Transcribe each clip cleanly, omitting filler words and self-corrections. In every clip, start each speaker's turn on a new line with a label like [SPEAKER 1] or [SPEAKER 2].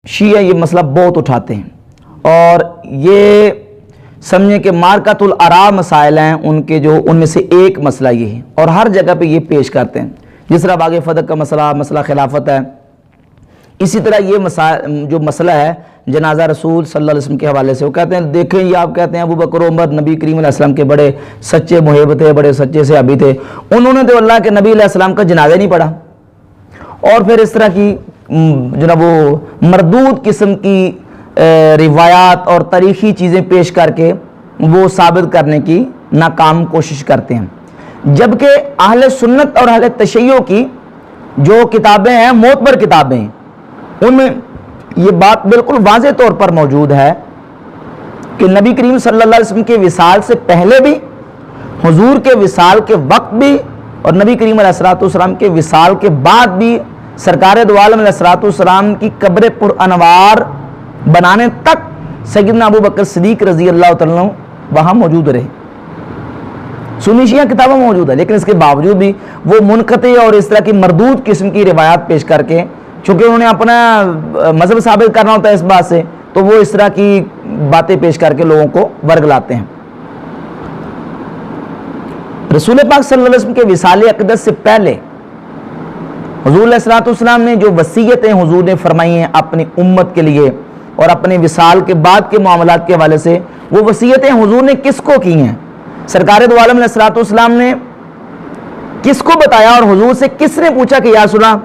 [SPEAKER 1] شیعہ یہ مسئلہ بہت اٹھاتے ہیں اور یہ سمجھیں کہ مارکۃ الآراء مسائل ہیں ان کے، جو ان میں سے ایک مسئلہ یہ ہے اور ہر جگہ پہ یہ پیش کرتے ہیں. جس طرح باغ فتح کا مسئلہ خلافت ہے، اسی طرح یہ جو مسئلہ ہے جنازہ رسول صلی اللہ علیہ وسلم کے حوالے سے، وہ کہتے ہیں دیکھیں یہ آپ کہتے ہیں ابو بکر و عمر نبی کریم علیہ السلام کے بڑے سچے محب تھے، بڑے سچے صحابی تھے، انہوں نے تو اللہ کے نبی علیہ السلام کا جنازہ نہیں پڑھا. اور پھر اس طرح کی جناب وہ مردود قسم کی روایات اور تاریخی چیزیں پیش کر کے وہ ثابت کرنے کی ناکام کوشش کرتے ہیں. جبکہ اہل سنت اور اہل تشیع کی جو کتابیں ہیں معتبر کتابیں ہیں، ان میں یہ بات بالکل واضح طور پر موجود ہے کہ نبی کریم صلی اللہ علیہ وسلم کے وصال سے پہلے بھی، حضور کے وصال کے وقت بھی، اور نبی کریم علیہ السلام کے وصال کے بعد بھی سرکار دو عالم علیہ السلام کی قبر پر انوار بنانے تک سیدنا ابو بکر صدیق رضی اللہ تعالیٰ عنہ وہاں موجود رہے. سنی شیعہ کتابوں میں موجود ہے، لیکن اس کے باوجود بھی وہ منقطع اور اس طرح کی مردود قسم کی روایات پیش کر کے، چونکہ انہوں نے اپنا مذہب ثابت کرنا ہوتا ہے اس بات سے، تو وہ اس طرح کی باتیں پیش کر کے لوگوں کو ورگلاتے ہیں. رسول پاک صلی اللہ علیہ وسلم کے وصال اقدس سے پہلے حضور علیہ السلام نے جو وصیتیں حضور نے فرمائی ہیں اپنی امت کے لیے اور اپنے وصال کے بعد کے معاملات کے حوالے سے، وہ وصیتیں حضور نے کس کو کی ہیں؟ سرکار دو عالم علیہ السلام نے کس کو بتایا اور حضور سے کس نے پوچھا کہ یا رسول اللہ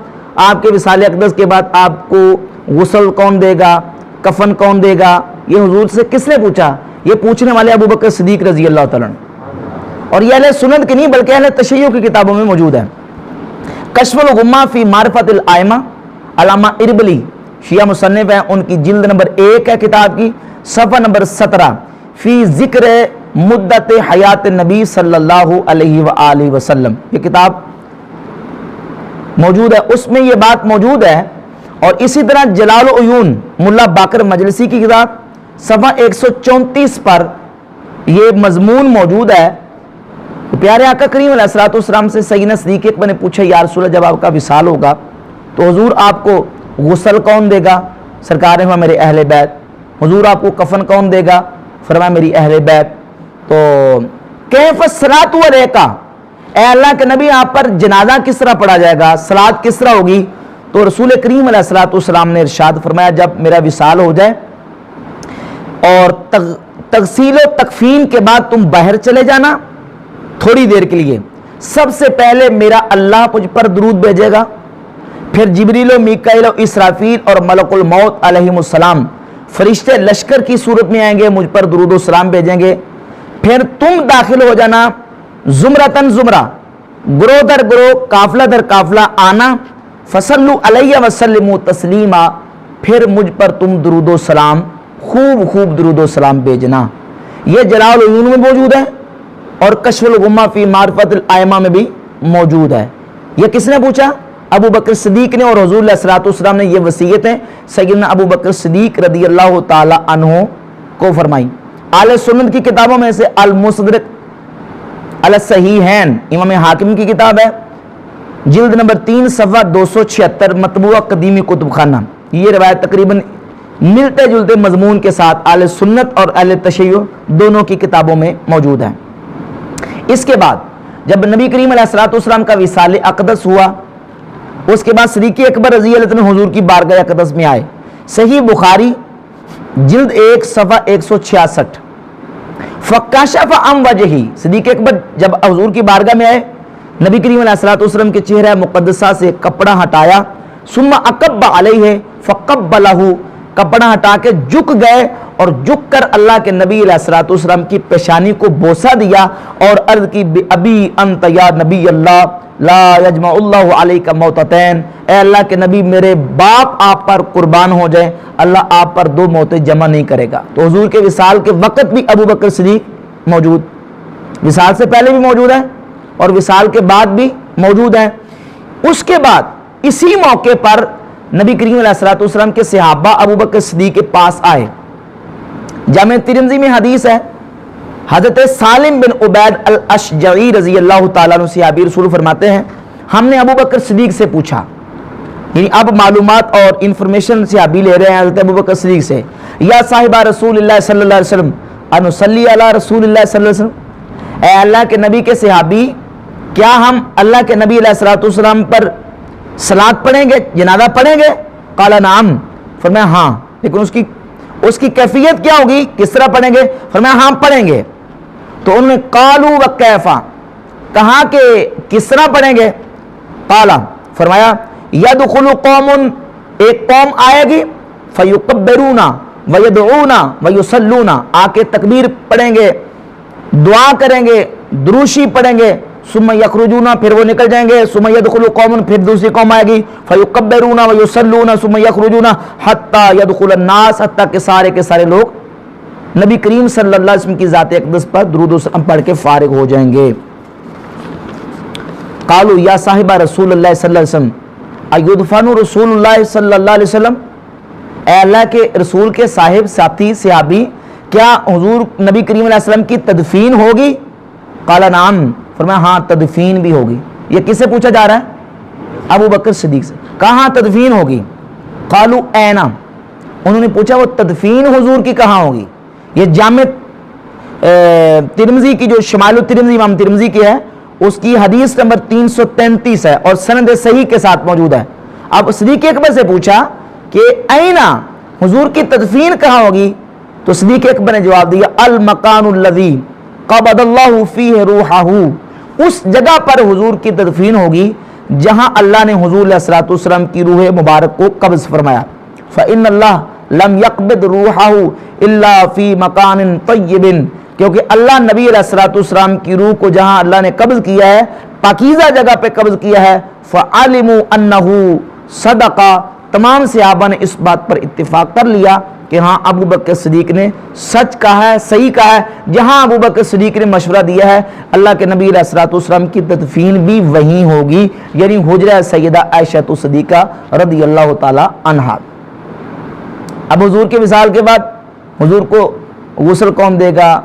[SPEAKER 1] آپ کے وصال اقدس کے بعد آپ کو غسل کون دے گا، کفن کون دے گا؟ یہ حضور سے کس نے پوچھا؟ یہ پوچھنے والے ابو بکر صدیق رضی اللہ تعالیٰ عنہ. اور یہ اہل سنت کی نہیں بلکہ اہل تشیع کی کتابوں میں موجود ہے. کشف الغمہ فی معرفت الائمہ، علامہ اربلی شیعہ مصنف ہیں، ان کی جلد نمبر 1 ہے کتاب کی، صفحہ نمبر 17، فی ذکر مدت حیات نبی صلی اللہ علیہ وآلہ وسلم، یہ کتاب موجود ہے، اس میں یہ بات موجود ہے. اور اسی طرح جلال العیون ملا باقر مجلسی کی کتاب صفحہ 134 پر یہ مضمون موجود ہے. پیارے آقا کریم علیہ السلام سے سیدنا صدیق اکبر نے پوچھا یا رسول اللہ جب آپ کا وصال ہوگا تو حضور آپ کو غسل کون دے گا؟ سرکار نے فرمایا میرے اہل بیت. حضور آپ کو کفن کون دے گا؟ فرمایا میری اہل بیت. تو کیف الصلاۃ علیکا، اے اللہ کے نبی آپ پر جنازہ کس طرح پڑھا جائے گا، صلات کس طرح ہوگی؟ تو رسول کریم علیہ السلام نے ارشاد فرمایا جب میرا وصال ہو جائے اور تغسیل و تکفین کے بعد تم باہر چلے جانا تھوڑی دیر کے لیے، سب سے پہلے میرا اللہ مجھ پر درود بھیجے گا، پھر جبریل و میکائیل و اسرافیل اور ملک الموت علیہم السلام فرشتے لشکر کی صورت میں آئیں گے، مجھ پر درود و سلام بھیجیں گے. پھر تم داخل ہو جانا زمرتن زمرہ، گروہ در گروہ، قافلہ در قافلہ آنا، فصلوا علیہ وسلموا تسلیما، پھر مجھ پر تم درود و سلام خوب خوب درود و سلام بھیجنا. یہ جلال العیون میں موجود ہے اور کشف الغمہ فی معرفت الائمہ میں بھی موجود ہے. یہ کس نے پوچھا؟ ابو بکر صدیق نے، اور حضور علیہ السلام نے یہ وصیتیں سیدنا ابو بکر صدیق رضی اللہ تعالی عنہ کو فرمائی. اہل سنت کی کتابوں میں سے المستدرک علی الصحیحین امام حاکم کی کتاب ہے، جلد نمبر 3 صفحہ 276، مطبوعہ قدیمی کتب خانہ. یہ روایت تقریباً ملتے جلتے مضمون کے ساتھ اہل سنت اور اہل تشیع دونوں کی کتابوں میں موجود ہے. اس کے بعد جب نبی کریم علیہ السلام کا وصال اقدس ہوا، اس کے بعد صدیق اکبر رضی اللہ عنہ حضور کی بارگاہ اقدس میں آئے. صحیح بخاری جلد 1 صفحہ 166، فکشف عن وجہہ، صدیق اکبر جب حضور کی بارگاہ میں آئے نبی کریم علیہ السلام کے چہرہ مقدسہ سے کپڑا ہٹایا، ثم اکب علیہ فقبلہ، کپڑا ہٹا کے جھک گئے اور جھک کر اللہ کے نبی علیہ السلام کی پیشانی کو بوسہ دیا اور عرض کی ابی انت یا نبی اللہ لا یجمع اللہ علیک موتتین، اے اللہ کے نبی میرے باپ آپ پر قربان ہو جائیں، اللہ آپ پر 2 موتیں جمع نہیں کرے گا. تو حضور کے وصال کے وقت بھی ابو بکر صدیق موجود، وصال سے پہلے بھی موجود ہے اور وصال کے بعد بھی موجود ہے. اس کے بعد اسی موقع پر نبی کریم علیہ السلام کے صحابہ ابو بکر صدیق کے پاس آئے. جامع ترمذی میں حدیث ہے، حضرت سالم بن عبید الاشجعی رضی اللہ تعالیٰ عنہ صحابی رسول فرماتے ہیں ہم نے ابو بکر صدیق سے پوچھا یعنی اب معلومات اور انفارمیشن صحابی لے رہے ہیں حضرت ابوبکر صدیق سے. یا صاحبہ رسول اللہ صلی اللہ علیہ وسلم انصلی علی رسول اللہ صلی اللہ علیہ وسلم، اے اللہ کے نبی کے صحابی، کیا ہم اللہ کے نبی علیہ الصلوۃ والسلام پر صلات پڑھیں گے، جنازہ پڑھیں گے؟ قال نعم، فرمایا ہاں، لیکن اس کی کیفیت کیا ہوگی، کس طرح پڑھیں گے؟ فرمایا ہاں پڑھیں گے. تو انہوں نے قالوا وکیفا، کہا کہ کس طرح پڑھیں گے؟ قال، فرمایا یدخل قوم، ایک قوم آئے گی، فیکبرون ویدعون ویصلون، آ کے تکبیر پڑھیں گے، دعا کریں گے، دروشی پڑھیں گے، ثم یخرجون، پھر وہ نکل جائیں گے، ثم یدخل قوم، پھر دوسری قوم آئے گی، فیکبرون ویصلون ثم یخرجون حتی یدخل الناس، حتی کہ سارے کے سارے لوگ نبی کریم صلی اللہ علیہ وسلم کی ذات اقدس پر درود و سلام پڑھ کے فارغ ہو جائیں گے. قالوا یا صاحبہ رسول اللہ صلی اللہ علیہ وسلم ایدفن رسول اللہ صلی اللہ علیہ وسلم، اے اللہ کے رسول کے صاحب، ساتھی، صحابی، کیا حضور نبی کریم علیہ السلام کی تدفین ہوگی؟ قال نعم، فرمایا ہاں تدفین بھی ہوگی. یہ کس سے پوچھا جا رہا ہے؟ ابو بکر صدیق سے. کہاں تدفین ہوگی؟ قالوا اینا، انہوں نے پوچھا وہ تدفین حضور کی کہاں ہوگی. یہ جامع ترمذی کی جو شمال الترمذی امام ترمذی کی ہے، اس کی حدیث نمبر 333 ہے اور سند صحیح کے ساتھ موجود ہے. اب صدیق اکبر سے پوچھا کہ اینا، حضور کی تدفین کہاں ہوگی؟ تو صدیق اکبر نے جواب دیا المکان الذی قبض اللہ فیہ روحہ، اس جگہ پر حضور کی تدفین ہوگی جہاں اللہ نے حضور علیہ الصلوۃ والسلام کی روح مبارک کو قبض فرمایا. فإن اللہ لم یقبض روحہ الا فی مکان طیب، کیونکہ اللہ نبی علیہ الصلوۃ والسلام کی روح کو جہاں اللہ نے قبض کیا ہے پاکیزہ جگہ پہ قبض کیا ہے. فعلموا انہ صدق، تمام صحابہ نے اس بات پر اتفاق کر لیا کہ ہاں ابو بکر صدیق نے سچ کہا ہے، صحیح کہا ہے. جہاں ابو بکر صدیق نے مشورہ دیا ہے اللہ کے نبی علیہ الصلوۃ والسلام کی تدفین بھی وہیں ہوگی، یعنی حجرہ سیدہ عائشہ صدیقہ رضی اللہ تعالی عنہا. اب حضور کے وصال کے بعد حضور کو غسل کون دے گا،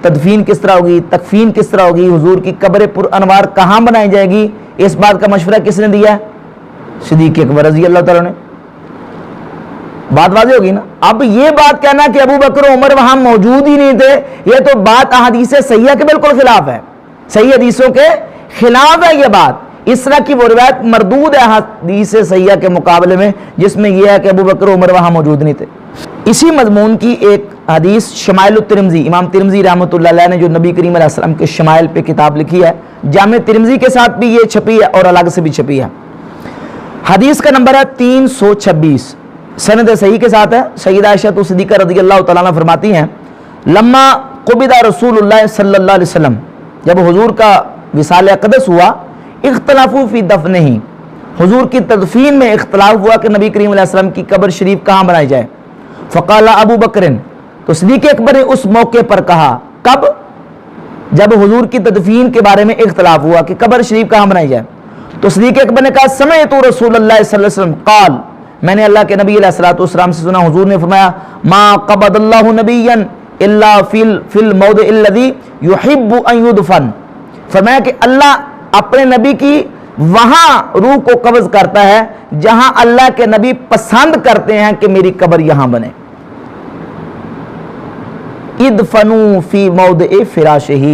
[SPEAKER 1] تدفین کس طرح ہوگی، تکفین کس طرح ہوگی، حضور کی قبر پر انوار کہاں بنائی جائے گی، اس بات کا مشورہ کس نے دیا ہے؟ صدیق اکبر رضی اللہ تعالیٰ نے. بات واضح ہوگی نا. اب یہ بات کہنا کہ ابو بکر و عمر وہاں موجود ہی نہیں تھے، یہ تو بات احادیث صحیحہ کے بالکل خلاف ہے، صحیح حدیثوں کے خلاف ہے. یہ بات اس طرح کی وہ روایت مردود ہے حدیث صحیحہ کے مقابلے میں جس میں یہ ہے کہ ابو بکر و عمر وہاں موجود نہیں تھے. اسی مضمون کی ایک حدیث شمائل الترمذی، امام ترمذی رحمۃ اللہ علیہ نے جو نبی کریم علیہ السلام کے شمائل پہ کتاب لکھی ہے، جامع ترمذی کے ساتھ بھی یہ چھپی ہے اور الگ سے بھی چھپی ہے. حدیث کا نمبر ہے 326، سند صحیح کے ساتھ ہے. سیدہ عائشہ صدیقہ رضی اللہ تعالیٰ عنہ فرماتی ہیں لما قبض رسول اللہ صلی اللہ علیہ وسلم، جب حضور کا وصال اقدس ہوا، اختلافوا فی دفنہ، حضور کی تدفین میں اختلاف ہوا کہ نبی کریم علیہ السلام کی قبر شریف کہاں بنائی جائے. فقال ابو بکر، تو صدیق اکبر نے اس موقع پر کہا، کب؟ جب حضور کی تدفین کے بارے میں اختلاف ہوا کہ قبر شریف کہاں بنائی جائے. تو صدیق اکبر نے کہا سمعت رسول اللہ صلی اللہ علیہ وسلم قال، میں نے اللہ کے نبی علیہ الصلوۃ والسلام سے سنا حضور نے فرمایا ما قبض اللہ نبیا الا فی الموضع الذی یحب ان یدفن، فرمایا کہ اللہ اپنے نبی کی وہاں روح کو قبض کرتا ہے جہاں اللہ کے نبی پسند کرتے ہیں کہ میری قبر یہاں بنے. ادفنوا فی موضع فراشہ،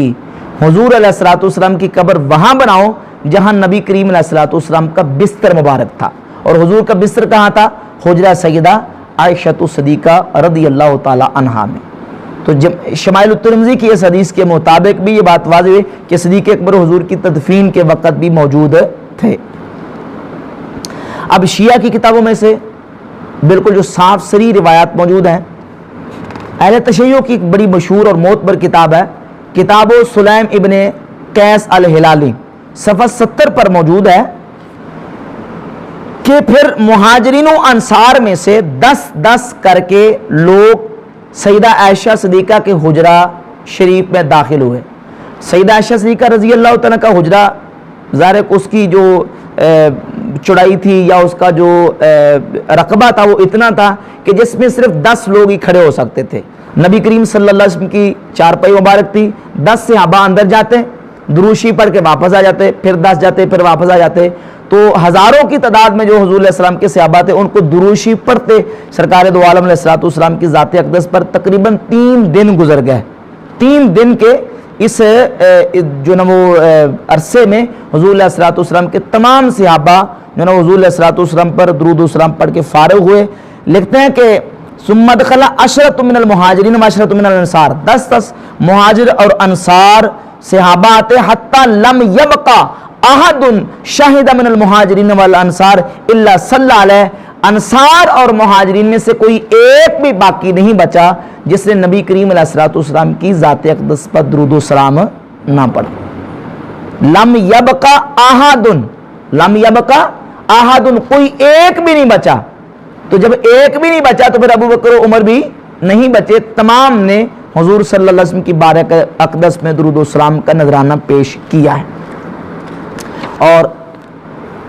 [SPEAKER 1] حضور علیہ الصلوۃ والسلام کی قبر وہاں بناؤ جہاں نبی کریم علیہ الصلوۃ والسلام کا بستر مبارک تھا. اور حضور کا بستر کہاں تھا؟ حجرہ سیدہ عائشہ صدیقہ رضی اللہ تعالی عنہا میں. تو شمائل الترمذی کی اس حدیث کے مطابق بھی یہ بات واضح ہے کہ صدیق اکبر حضور کی تدفین کے وقت بھی موجود تھے. اب شیعہ کی کتابوں میں سے بالکل جو صاف سری روایات موجود ہیں، اہل تشیع کی ایک بڑی مشہور اور معتبر کتاب ہے کتاب سلیم ابن قیس الہلالی، صفحہ 70 پر موجود ہے کہ پھر مہاجرین و انصار میں سے 10 کر کے لوگ سیدہ عائشہ صدیقہ کے حجرہ شریف میں داخل ہوئے. سیدہ عائشہ صدیقہ رضی اللہ تعالیٰ کا حجرہ ظاہر اس کی جو چڑائی تھی یا اس کا جو رقبہ تھا وہ اتنا تھا کہ جس میں صرف 10 لوگ ہی کھڑے ہو سکتے تھے. نبی کریم صلی اللہ علیہ وسلم کی چارپائی مبارک تھی، 10 صحابہ اندر جاتے، دروشی پڑھ کے واپس آ جاتے، پھر 10 جاتے، پھر واپس آ جاتے. تو ہزاروں کی تعداد میں جو حضور علیہ السلام کے صحابہ تھے ان کو دروشی پڑھتے سرکار دو عالم علیہ السلام کی ذات اقدس پر تقریباً 3 دن گزر گئے. 3 دن کے اس جو نا وہ عرصے میں حضور علیہ السلام کے تمام صحابہ جو نا حضور علیہ السلام پر درود و سلام پڑھ کے فارغ ہوئے. لکھتے ہیں کہ ثم دخل عشرۃ من المہاجرین و عشرۃ من الانصار، 10 مہاجر اور انصار صحابہ آتے، حتی لم یبقى احد شہد من المہاجرین والانصار الا صلی علیہ، انصار اور مہاجرین میں سے کوئی ایک بھی باقی نہیں بچا جس نے نبی کریم علیہ السلام کی ذات اقدس پر درود و سلام نہ پڑھا. لم یبقى احد، لم یبقى احد، کوئی ایک بھی نہیں بچا. تو جب ایک بھی نہیں بچا تو پھر ابو بکر و عمر بھی نہیں بچے، تمام نے حضور صلی اللہ علیہ وسلم کی بارک اقدس میں درود و سلام کا نذرانہ پیش کیا ہے. اور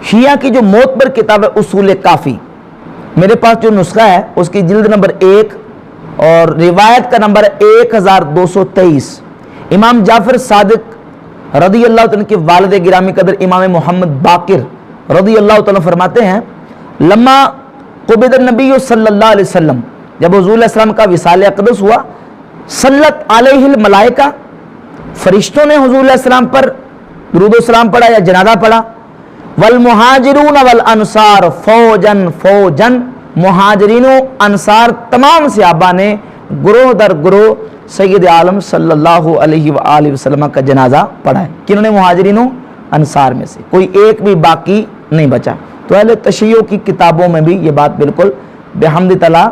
[SPEAKER 1] شیعہ کی جو معتبر کتاب ہے اصول کافی، میرے پاس جو نسخہ ہے اس کی جلد نمبر 1 اور روایت کا نمبر 1223، امام جعفر صادق رضی اللہ تعالیٰ کے والد گرامی قدر امام محمد باقر رضی اللہ تعالیٰ فرماتے ہیں، لما قبض النبی صلی اللہ علیہ وسلم، جب حضور علیہ السلام کا وصال اقدس ہوا، صلت علیہ الملائکہ، فرشتوں نے حضور علیہ السلام پر درود و سلام پڑھا یا جنازہ پڑھا. والمہاجرون والانصار فوجن فوجن، مہاجرین و انصار تمام صحابہ نے گروہ در گروہ سید عالم صلی اللہ علیہ وآلہ وسلم کا جنازہ پڑھا ہے. کنہوں نے؟ مہاجرین و انصار میں سے کوئی ایک بھی باقی نہیں بچا. تو اہل تشیع کی کتابوں میں بھی یہ بات بالکل بحمد تعالیٰ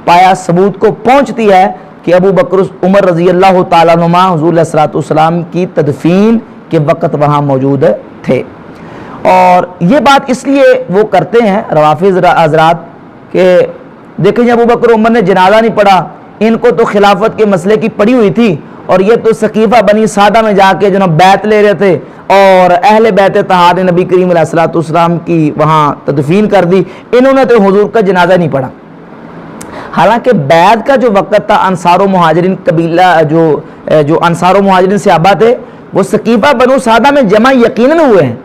[SPEAKER 1] پایا ثبوت کو پہنچتی ہے کہ ابو بکر عمر رضی اللہ تعالیٰ عنہما حضور علیہ السلام کی تدفین کے وقت وہاں موجود تھے. اور یہ بات اس لیے وہ کرتے ہیں روافض حضرات کہ دیکھیں ابو بکر عمر نے جنازہ نہیں پڑھا، ان کو تو خلافت کے مسئلے کی پڑی ہوئی تھی اور یہ تو سقیفہ بنی سعدہ میں جا کے جو نا بیعت لے رہے تھے اور اہل بیت طہار نے نبی کریم علیہ السلام کی وہاں تدفین کر دی، انہوں نے تو حضور کا جنازہ نہیں پڑھا. حالانکہ بیعت کا جو وقت تھا، انصار و مہاجرین قبیلہ جو انصار و مہاجرین صحابہ تھے وہ سقیفہ بنو سعدہ میں جمع یقیناً ہوئے ہیں،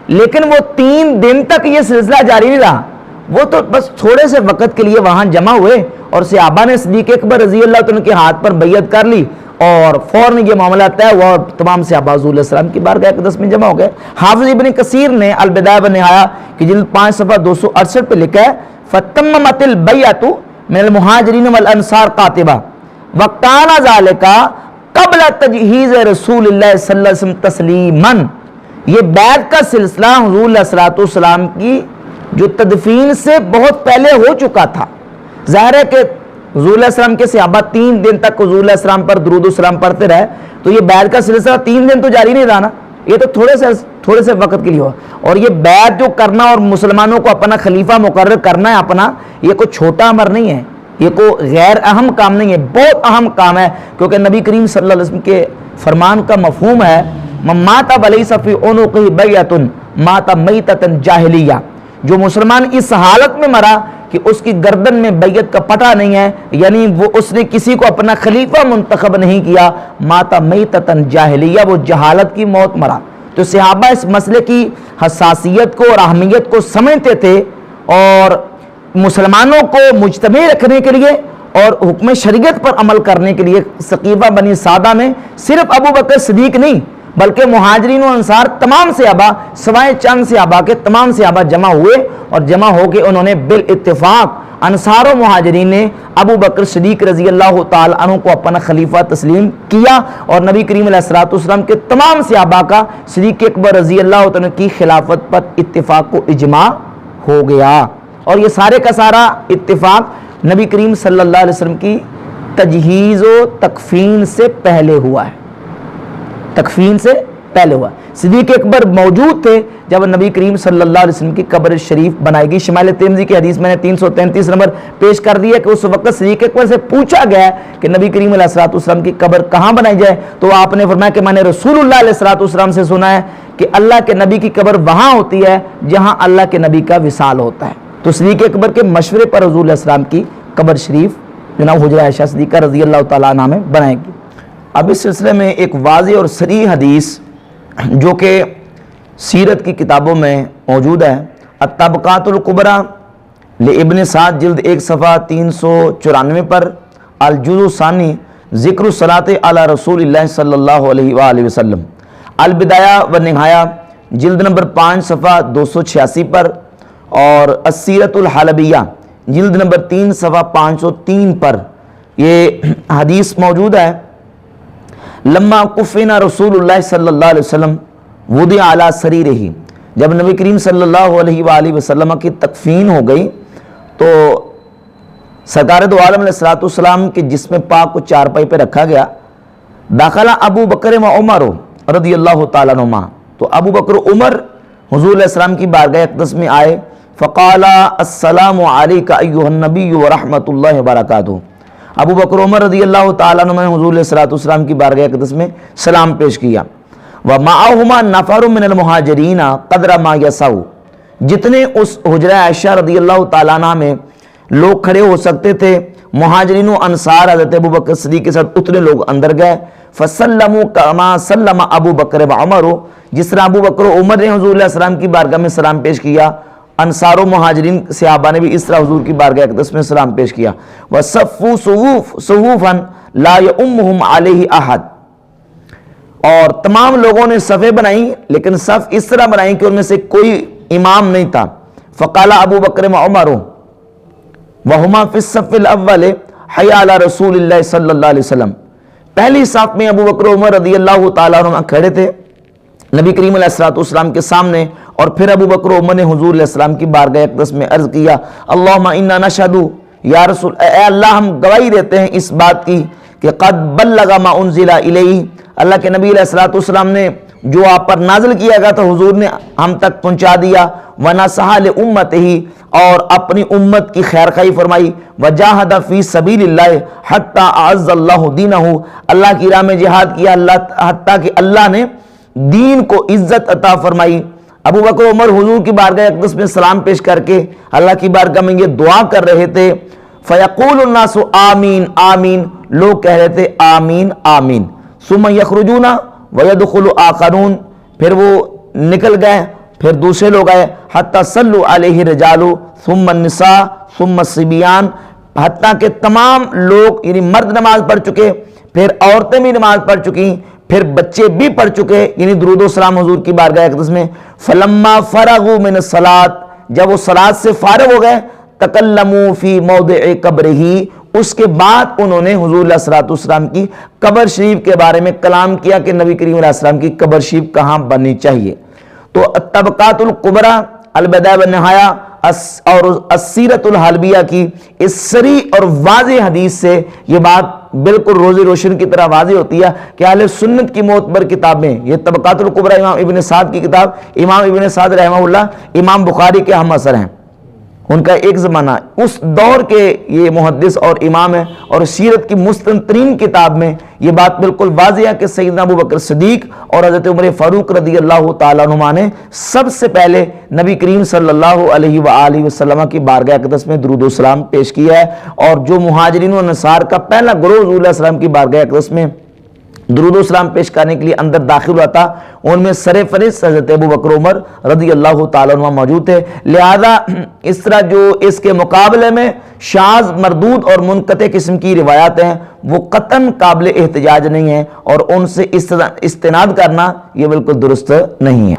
[SPEAKER 1] لیکن وہ 3 دن تک یہ سلسلہ جاری نہیں رہا. وہ تو بس تھوڑے سے وقت کے لیے وہاں جمع ہوئے اور صحابہ نے صدیق اکبر رضی اللہ عنہ کے ہاتھ پر بیعت کر لی اور فوراً یہ معاملہ طے ہوا اور تمام صحابہ حضور علیہ السلام کی بارگاہ اقدس میں جمع ہو گئے. حافظ ابن کثیر نے البدایہ و النہایہ کی جلد 5 صفحہ 268 پہ لکھا ہے، فَتَمَّمَتِ الْبَيْعَةُ مِنَ الْمُهَاجِرِينَ وَالْأَنصَارِ قَاطِبَةً وَكَانَ ذَلِكَ قَبْلَ تَجْهِيزِ رسول اللہ صلی اللہ علیہ وسلم تسلیماً. یہ بیعت کا سلسلہ حضور علیہ السلام کی جو تدفین سے بہت پہلے ہو چکا تھا. ظاہر ہے کہ حضور علیہ السلام کے صحابہ 3 دن تک حضور علیہ السلام پر درود و سلام پڑھتے رہے، تو یہ بیعت کا سلسلہ 3 دن تو جاری نہیں رہا نا، یہ تو تھوڑے سے وقت کے لیے ہوا. اور یہ بیعت جو کرنا اور مسلمانوں کو اپنا خلیفہ مقرر کرنا ہے اپنا، یہ کوئی چھوٹا امر نہیں ہے، یہ کوئی غیر اہم کام نہیں ہے، بہت اہم کام ہے. کیونکہ نبی کریم صلی اللہ علیہ وسلم کے فرمان کا مفہوم ہے من مات ولیس فی عنقہ بیعۃ مات میتۃ جاہلیہ. جو مسلمان اس حالت میں مرا کہ اس کی گردن میں بیعت کا پٹا نہیں ہے، یعنی وہ اس نے کسی کو اپنا خلیفہ منتخب نہیں کیا، ماتا میتۃ جاہلیہ، وہ جہالت کی موت مرا. تو صحابہ اس مسئلے کی حساسیت کو اور اہمیت کو سمجھتے تھے اور مسلمانوں کو مجتمع رکھنے کے لیے اور حکم شریعت پر عمل کرنے کے لیے سقیفہ بنی سعدہ میں صرف ابو بکر صدیق نہیں بلکہ مہاجرین و انصار تمام صحابہ سوائے چند صحابہ کے تمام صحابہ جمع ہوئے اور جمع ہو کے انہوں نے بالاتفاق انصار و مہاجرین نے ابو بکر صدیق رضی اللہ تعالی عنہ کو اپنا خلیفہ تسلیم کیا اور نبی کریم علیہ السلام کے تمام صحابہ کا صدیق اکبر رضی اللہ عنہ کی خلافت پر اتفاق و اجماع ہو گیا. اور یہ سارے کا سارا اتفاق نبی کریم صلی اللہ علیہ وسلم کی تجہیز و تکفین سے پہلے ہوا ہے، تکفین سے پہلے ہوا. صدیق اکبر موجود تھے جب نبی کریم صلی اللہ علیہ وسلم کی قبر شریف بنائی گئی. شمال ترمذی کی حدیث میں نے 333 نمبر پیش کر دی ہے کہ اس وقت صدیق اکبر سے پوچھا گیا کہ نبی کریم علیہ السلام کی قبر کہاں بنائی جائے، تو آپ نے فرمایا کہ میں نے رسول اللہ علیہ السلام سے سنا ہے کہ اللہ کے نبی کی قبر وہاں ہوتی ہے جہاں اللہ کے نبی کا وصال ہوتا ہے. تو صدیق اکبر کے مشورے پر حضور علیہ السلام کی قبر شریف جناب حجرہ عائشہ صدیقہ رضی اللہ تعالیٰ عنہ میں بنائے گی. اب اس سلسلے میں ایک واضح اور صریح حدیث جو کہ سیرت کی کتابوں میں موجود ہے۔ الطبقات الکبریٰ لابن سعد جلد 1 صفحہ 394 پر، الجزء ثانی ذکر الصلاۃ علی رسول اللہ صلی اللہ علیہ وآلہ وسلم، البدایہ و نہایہ جلد نمبر 5 صفحہ 286 پر، اور السیرۃ الحلبیہ جلد نمبر 3 صفحہ 503 پر یہ حدیث موجود ہے۔ لما کفنا رسول اللہ صلی اللہ علیہ وسلم وضع علی سریرہ، جب نبی کریم صلی اللہ علیہ وآلہ وسلم کی تکفین ہو گئی تو سرکار دو عالم علیہ السلام کے جسم پاک کو چارپائی پہ رکھا گیا۔ داخلہ ابو بکر و عمر رضی اللہ تعالیٰ عنہما، تو ابو بکر و عمر حضور علیہ السلام کی بارگاہ اقدس میں آئے۔ فقال السلام علیک ایھا النبی ورحمۃ اللہ وبرکاتہ، ابو بکر و عمر رضی اللہ تعالیٰ عنہ نے حضور علیہ السلام کی بارگاہ اقدس میں سلام پیش کیا۔ ومعہما نفر من المہاجرین قدر ما یسع، جتنے اس حجرہ عائشہ رضی اللہ تعالیٰ عنہ میں لوگ کھڑے ہو سکتے تھے، مہاجرین و انصار حضرت ابو بکر صدیق کے ساتھ اتنے لوگ اندر گئے۔ فسلموا کما سلم ابو بکر و عمر، جس طرح ابو بکر و عمر نے حضور علیہ السلام کی بارگاہ میں سلام پیش کیا، انصار و مہاجرین صحابہ نے بھی اس طرح حضور کی بارگاہ اقدس میں سلام پیش کیا۔ وصفوا صفوفا لا یؤمهم علیہ احد، اور تمام لوگوں نے صفیں بنائیں لیکن صف اس طرح بنائیں کہ ان میں سے کوئی امام نہیں تھا۔ فقال ابو بکر و عمر وہما فی الصف الاول حی علی رسول اللہ صلی اللہ علیہ وسلم، پہلی صف میں ابو بکر و عمر رضی اللہ تعالیٰ عنہ کھڑے تھے نبی کریم علیہ السلام کے سامنے، اور پھر ابو بکر و عمر نے حضور علیہ السلام کی بارگاہ اقدس میں عرض کیا، اللہم انا نشہد، یا رسول اے اللہ ہم گواہی دیتے ہیں اس بات کی کہ قد بلغ ما انزل الیہ، اللہ کے نبی علیہ السلام نے جو آپ پر نازل کیا گیا تھا حضور نے ہم تک پہنچا دیا۔ ونصح لامتہ، اور اپنی امت کی خیر خواہی فرمائی۔ وجاہد فی سبیل اللہ حتی اعز اللہ دینہ، اللہ کی راہ میں جہاد کیا حتیٰ کہ اللہ نے دین کو عزت عطا فرمائی۔ ابو بکر عمر حضور کی بارگاہ اقدس میں سلام پیش کر کے اللہ کی بارگاہ میں یہ دعا کر رہے تھے۔ فیقول الناس آمین آمین، لوگ کہہ رہے تھے آمین آمین۔ ثم یخرجون ویدخل آخرون، پھر وہ نکل گئے، پھر دوسرے لوگ آئے۔ حتی صلوا علیہ الرجال ثم النساء ثم الصبیان، حتیٰ کہ تمام لوگ یعنی مرد نماز پڑھ چکے، پھر عورتیں بھی نماز پڑھ چکی، پھر بچے بھی پڑھ چکے، یعنی درود و سلام حضور کی بارگاہ اقدس میں۔ فلما فرغوا من الصلاۃ، جب وہ صلاۃ سے فارغ ہو گئے، تکلموا فی موضع قبرہ، اس کے بعد انہوں نے حضور علیہ السلام کی قبر شریف کے بارے میں کلام کیا کہ نبی کریم علیہ السلام کی قبر شریف کہاں بننی چاہیے۔ تو الطبقات الکبریٰ، البدایہ والنہایہ اور السیرۃ الحلبیہ کی اس صریح اور واضح حدیث سے یہ بات بالکل روزی روشن کی طرح واضح ہوتی ہے کہ اہل سنت کی معتبر کتابیں، یہ طبقات الکبریٰ امام ابن سعد کی کتاب، امام ابن سعد رحمہ اللہ امام بخاری کے ہم عصر ہیں، ان کا ایک زمانہ، اس دور کے یہ محدث اور امام ہے، اور سیرت کی مستند ترین کتاب میں یہ بات بالکل واضح ہے کہ سیدنا ابو بکر صدیق اور حضرت عمر فاروق رضی اللہ تعالیٰ عنہما نے سب سے پہلے نبی کریم صلی اللہ علیہ وآلہ وسلم کی بارگاہ اقدس میں درود و سلام پیش کیا ہے، اور جو مہاجرین و انصار کا پہلا گروہ حضور علیہ السلام کی بارگاہ اقدس میں درود و سلام پیش کرنے کے لیے اندر داخل ہوا تھا، ان میں سر فہرست حضرت ابو بکر عمر رضی اللہ تعالیٰ عنہ موجود تھے۔ لہذا اس طرح جو اس کے مقابلے میں شاذ مردود اور منقطع قسم کی روایات ہیں وہ قطعاً قابل احتجاج نہیں ہیں، اور ان سے استناد کرنا یہ بالکل درست نہیں ہے۔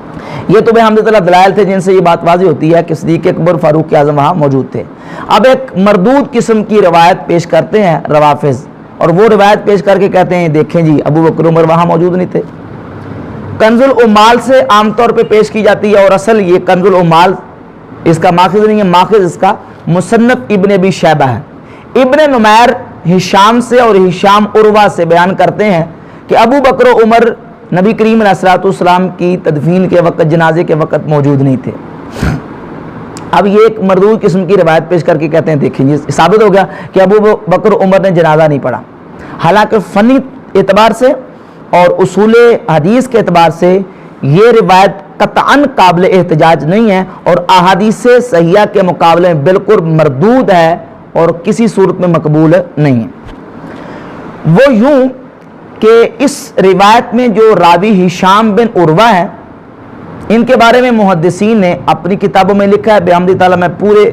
[SPEAKER 1] یہ تو بے حمد اللہ دلائل تھے جن سے یہ بات واضح ہوتی ہے کہ صدیق اکبر فاروق اعظم وہاں موجود تھے۔ اب ایک مردود قسم کی روایت پیش کرتے ہیں روافض، اور وہ روایت پیش کر کے کہتے ہیں دیکھیں جی ابو بکر عمر وہاں موجود نہیں تھے۔ کنز العمال سے عام طور پہ پیش کی جاتی ہے، اور اصل یہ کنز العمال اس کا ماخذ نہیں ہے، ماخذ اس کا مصنف ابن ابی شیبہ ہے۔ ابن نمیر ہشام سے اور ہشام عروہ سے بیان کرتے ہیں کہ ابو بکر عمر نبی کریم علیہ السلام کی تدفین کے وقت، جنازے کے وقت موجود نہیں تھے۔ اب یہ ایک مردود قسم کی روایت پیش کر کے کہتے ہیں دیکھیں جی ثابت ہو گیا کہ ابو بکر عمر نے جنازہ نہیں پڑھا، حالانکہ فنی اعتبار سے اور اصول حدیث کے اعتبار سے یہ روایت قطعاً قابل احتجاج نہیں ہے، اور احادیث صحیحہ کے مقابلے میں بالکل مردود ہے اور کسی صورت میں مقبول نہیں ہے۔ وہ یوں کہ اس روایت میں جو راوی ہشام بن عروہ ہے ان کے بارے میں محدثین نے اپنی کتابوں میں لکھا ہے، بحمد تعالیٰ میں پورے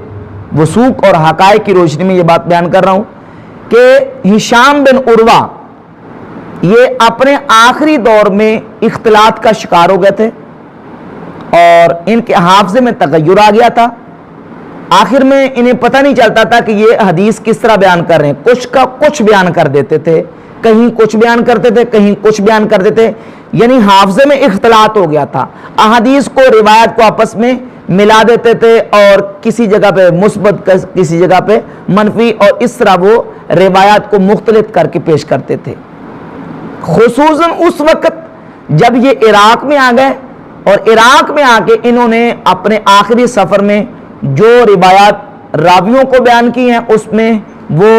[SPEAKER 1] وثوق اور حقائق کی روشنی میں یہ بات بیان کر رہا ہوں کہ ہشام بن عروہ یہ اپنے آخری دور میں اختلاط کا شکار ہو گئے تھے اور ان کے حافظے میں تغیر آ گیا تھا۔ آخر میں انہیں پتہ نہیں چلتا تھا کہ یہ حدیث کس طرح بیان کر رہے ہیں، کچھ کا کچھ بیان کر دیتے تھے، کہیں کچھ بیان کرتے تھے، کہیں کچھ بیان کرتے تھے، یعنی حافظے میں اختلاط ہو گیا تھا۔ احادیث کو، روایت کو آپس میں ملا دیتے تھے اور کسی جگہ پہ مثبت کسی جگہ پہ منفی، اور اس طرح وہ روایات کو مختلف کر کے پیش کرتے تھے۔ خصوصاً اس وقت جب یہ عراق میں آ گئے اور عراق میں آ کے انہوں نے اپنے آخری سفر میں جو روایات راویوں کو بیان کی ہیں اس میں وہ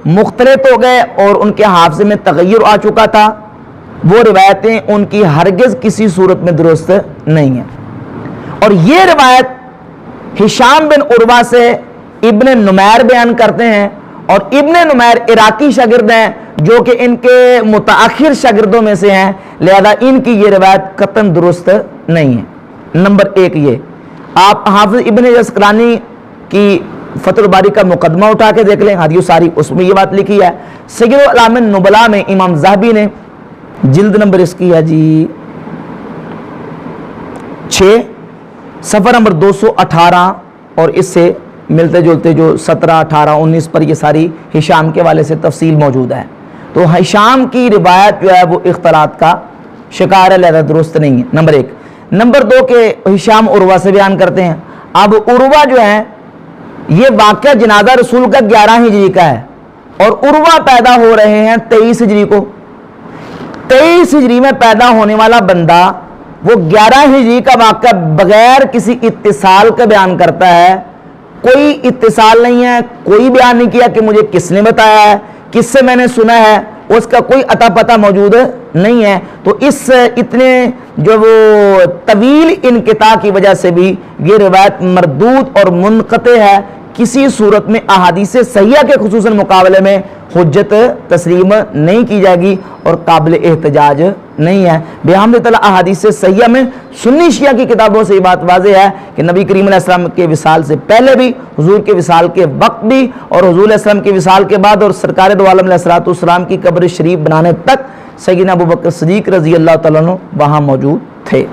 [SPEAKER 1] مختلط ہو گئے اور ان کے حافظے میں تغیر آ چکا تھا، وہ روایتیں ان کی ہرگز کسی صورت میں درست نہیں ہیں۔ اور یہ روایت ہشام بن عروہ سے ابن نمیر بیان کرتے ہیں، اور ابن نمیر عراقی شاگرد ہیں جو کہ ان کے متاخر شاگردوں میں سے ہیں، لہذا ان کی یہ روایت قطعاً درست نہیں ہے۔ نمبر ایک یہ آپ حافظ ابن عسقلانی کی فتح الباری کا مقدمہ اٹھا کے دیکھ لیں، حدیث ساری، اس میں یہ بات لکھی ہے۔ سیر اعلام النبلاء میں امام ذہبی نے جلد نمبر اس کی ہے جی 6 صفحہ نمبر 218 اور اس سے ملتے جلتے جو 17 18 19 پر یہ ساری ہشام کے والے سے تفصیل موجود ہے۔ تو ہشام کی روایت جو ہے وہ اختلاط کا شکار ہے، لہذا درست نہیں ہے، نمبر ایک۔ نمبر دو کہ ہشام عروہ سے بیان کرتے ہیں۔ اب عروہ جو ہے یہ واقعہ جنازہ رسول کا 11 ہجری کا ہے اور عروہ پیدا ہو رہے ہیں 23 ہجری کو۔ 23 ہجری میں پیدا ہونے والا بندہ وہ 11 ہجری کا واقعہ بغیر کسی اتصال کا بیان کرتا ہے، کوئی اتصال نہیں ہے، کوئی بیان نہیں کیا کہ مجھے کس نے بتایا ہے، کس سے میں نے سنا ہے، اس کا کوئی عطا پتہ موجود نہیں ہے۔ تو اس اتنے جو وہ طویل انقطاع کی وجہ سے بھی یہ روایت مردود اور منقطع ہے، کسی صورت میں احادیث صحیحہ کے خصوصاً مقابلے میں حجت تسلیم نہیں کی جائے گی اور قابل احتجاج نہیں ہے۔ بحمد تعالیٰ احادیث صحیحہ میں سنی شیعہ کی کتابوں سے یہ بات واضح ہے کہ نبی کریم علیہ السلام کے وصال سے پہلے بھی، حضور کے وصال کے وقت بھی، اور حضور علیہ السلام کے وصال کے بعد اور سرکار دو عالم علیہ السلام کی قبر شریف بنانے تک سیدنا ابوبکر صدیق رضی اللہ تعالیٰ عنہ وہاں موجود تھے۔